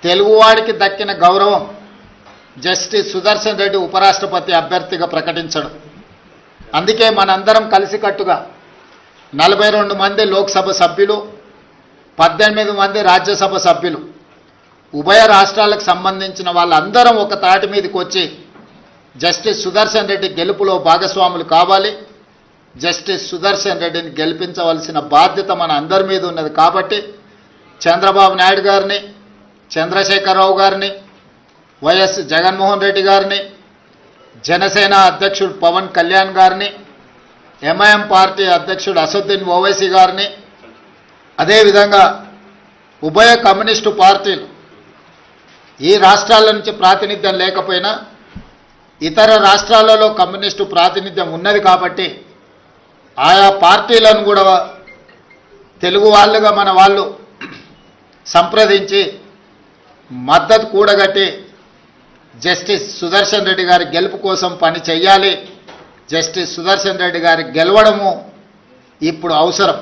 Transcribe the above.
తెలుగువాడికి దక్కిన గౌరవం జస్టిస్ సుదర్శన్ రెడ్డి ఉపరాష్ట్రపతి అభ్యర్థిగా ప్రకటించడం. అందుకే మనందరం కలిసికట్టుగా 42 మంది లోక్సభ సభ్యులు, 18 మంది రాజ్యసభ సభ్యులు, ఉభయ రాష్ట్రాలకు సంబంధించిన వాళ్ళందరం ఒక తాటి మీదకి వచ్చి జస్టిస్ సుదర్శన్ రెడ్డి గెలుపులో భాగస్వాములు కావాలి. జస్టిస్ సుదర్శన్ రెడ్డిని గెలిపించవలసిన బాధ్యత మన అందరి మీద ఉన్నది. కాబట్టి చంద్రబాబు నాయుడు గారిని, చంద్రశేఖరరావు గారిని, వైఎస్ జగన్మోహన్ రెడ్డి గారిని, జనసేన అధ్యక్షుడు పవన్ కళ్యాణ్ గారిని, ఎంఐఎం పార్టీ అధ్యక్షుడు అసదుద్దీన్ ఓవైసీ గారిని, అదేవిధంగా ఉభయ కమ్యూనిస్టు పార్టీలు ఈ రాష్ట్రాల నుంచి ప్రాతినిధ్యం లేకపోయినా ఇతర రాష్ట్రాలలో కమ్యూనిస్టు ప్రాతినిధ్యం ఉన్నది కాబట్టి ఆయా పార్టీలను కూడా తెలుగు వాళ్ళుగా మన వాళ్ళు సంప్రదించి మద్దతు కూడగట్టి జస్టిస్ సుదర్శన్ రెడ్డి గారి గెలుపు కోసం పని చేయాలి. జస్టిస్ సుదర్శన్ రెడ్డి గారి గెలవడము ఇప్పుడు అవసరం.